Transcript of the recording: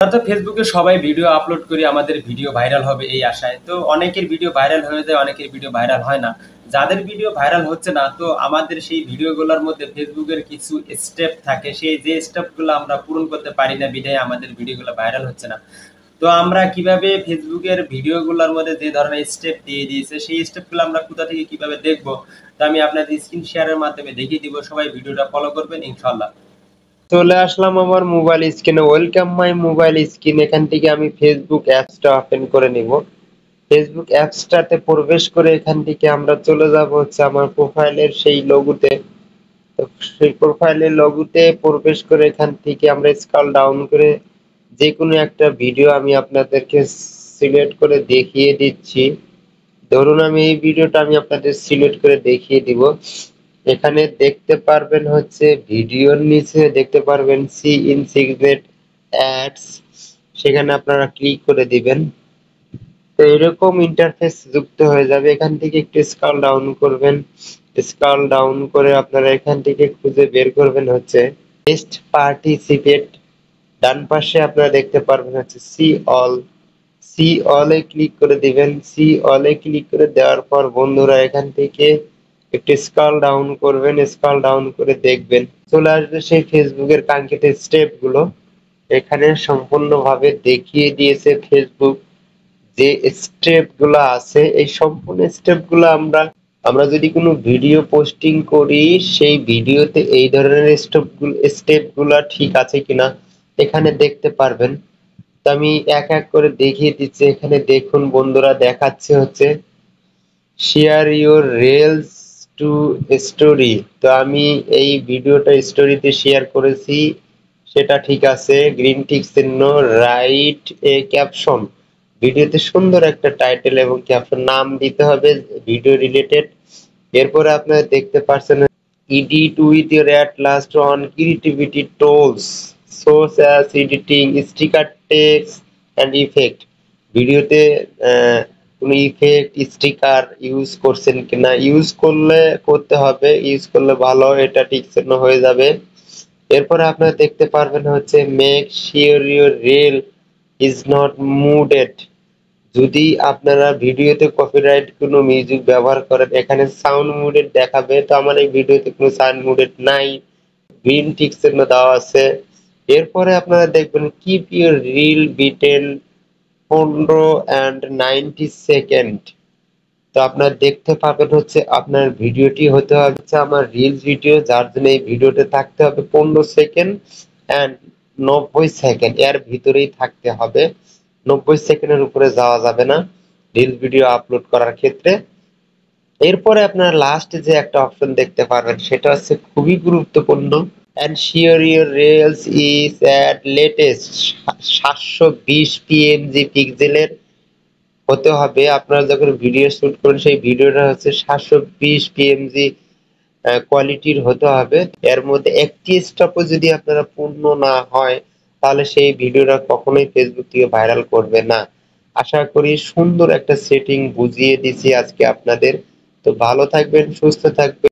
আমরা তো ফেসবুকে সবাই ভিডিও আপলোড করি, আমাদের ভিডিও ভাইরাল হবে এই আশায়। তো অনেকের ভিডিও ভাইরাল হয়ে যায়, অনেকের ভিডিও ভাইরাল হয় না। যাদের ভিডিও ভাইরাল হচ্ছে না, তো আমাদের সেই ভিডিওগুলোর মধ্যে ফেসবুকের কিছু স্টেপ থাকে, সেই যে স্টেপগুলো আমরা পূরণ করতে পারি না বিধায় আমাদের ভিডিওগুলো ভাইরাল হচ্ছে না। তো আমরা কিভাবে ফেসবুকের ভিডিওগুলোর মধ্যে যে ধরনের স্টেপ দিয়ে দিয়েছে সেই স্টেপগুলো আমরা কোথা থেকে কিভাবে দেখবো, তো আমি আপনাদের স্ক্রিন শেয়ারের মাধ্যমে দেখিয়ে দিব। সবাই ভিডিওটা ফলো করবেন ইনশাল্লাহ। চলে আসলাম আমার মোবাইল স্ক্রিনে। Welcome my mobile screen. এখান থেকে আমি ফেসবুক অ্যাপসটা ওপেন করে নিব। ফেসবুক অ্যাপসটাতে প্রবেশ করে এখান থেকে আমরা চলে যাব হচ্ছে আমার প্রোফাইলের সেই লোগোতে। তো সেই প্রোফাইলের লোগোতে প্রবেশ করে এখান থেকে আমরা স্ক্রল ডাউন করে যে কোনো একটা ভিডিও আমি আপনাদেরকে সিলেক্ট করে দেখিয়ে দিচ্ছি। ধরুন আমি এই ভিডিওটা আমি আপনাদের সিলেক্ট করে দেখিয়ে দিব। এখানে দেখতে পারবেন হচ্ছে ভিডিওর নিচে দেখতে পারবেন সি ইন সিগনেট অ্যাডস, সেখানে আপনারা ক্লিক করে দিবেন। তো এরকম ইন্টারফেস যুক্ত হয়ে যাবে। এখান থেকে একটু স্ক্রল ডাউন করবেন। স্ক্রল ডাউন করে আপনারা এখান থেকে খুঁজে বের করবেন হচ্ছে বেস্ট পার্টিসিপেট। ডান পাশে আপনারা দেখতে পারবেন হচ্ছে সি অল। সি অলে ক্লিক করে দিবেন। সি অলে ক্লিক করে দেওয়ার পর বন্ধুরা এখান থেকে একটু স্ক্রল ডাউন করবেন। স্ক্রল ডাউন করে দেখবেন চলে আসবে সেই ফেসবুকের কাঙ্ক্ষিত স্টেপ গুলো। এখানে সম্পূর্ণভাবে দেখিয়ে দিয়েছে ফেসবুক যে স্টেপ গুলো আছে। এই সম্পূর্ণ স্টেপ গুলো আমরা যদি কোনো ভিডিও পোস্টিং করি সেই ভিডিওতে এই ধরনের স্টেপ গুলা ঠিক আছে কিনা এখানে দেখতে পারবেন। তো আমি এক এক করে দেখিয়ে দিচ্ছি। এখানে দেখুন বন্ধুরা, দেখাচ্ছে হচ্ছে share your reels two story. তো আমি এই ভিডিওটা স্টোরিতে শেয়ার করেছি, সেটা ঠিক আছে। গ্রিন টিক চিহ্ন, রাইট এ ক্যাপশন। ভিডিওতে সুন্দর একটা টাইটেল এবং ক্যাপশন নাম দিতে হবে ভিডিও রিলেটেড। এরপরে আপনারা দেখতে পাচ্ছেন edit with your at last on creativity tools such as editing, sticker, text and effect। ভিডিওতে কোনো ইফেক্ট স্টিকার ইউজ করছেন কিনা, ইউজ করতে হবে, ইউজ করলে ভালো, এটা ঠিক চিহ্ন হয়ে যাবে। এরপরে আপনারা দেখতে পারবেন হচ্ছে make sure your reel is not muted. যদি আপনারা ভিডিওতে কপিরাইট কোনো মিউজিক ব্যবহার করেন, এখানে সাউন্ড মুডেড দেখাবে। তো আমার এই ভিডিওতে কোনো সাউন্ড মুডেড নাই, গ্রিন টিক চিহ্ন দেওয়া আছে। এরপরে আপনারা দেখবেন keep your reel beaten 15 and 90 second. তো আপনারা দেখতে পাবেন হচ্ছে আপনার ভিডিওটি হতে হচ্ছে আমার রিলস ভিডিও, যার জন্য এই ভিডিওতে থাকতে হবে 15 সেকেন্ড এন্ড 90 সেকেন্ড, এর ভিতরেই থাকতে হবে। 90 সেকেন্ডের উপরে যাওয়া যাবে না রিলস ভিডিও আপলোড করার ক্ষেত্রে। এরপরে আপনারা লাস্টে যে একটা অপশন দেখতে পারবেন সেটা হচ্ছে খুবই গুরুত্বপূর্ণ, ensure your reels is at latest 720 pmg পিক্সেলের হতে হবে। আপনারা যখন ভিডিও শুট করেন সেই ভিডিওটা হচ্ছে 720 pmg কোয়ালিটির হতে হবে। এর মধ্যে একটি স্টপও যদি আপনারা পূর্ণ না হয় তাহলে সেই ভিডিওটা কখনোই ফেসবুক থেকে ভাইরাল করবে না। আশা করি সুন্দর একটা সেটিং বুঝিয়ে দিছি আজকে আপনাদের। তো ভালো থাকবেন, সুস্থ থাকবেন।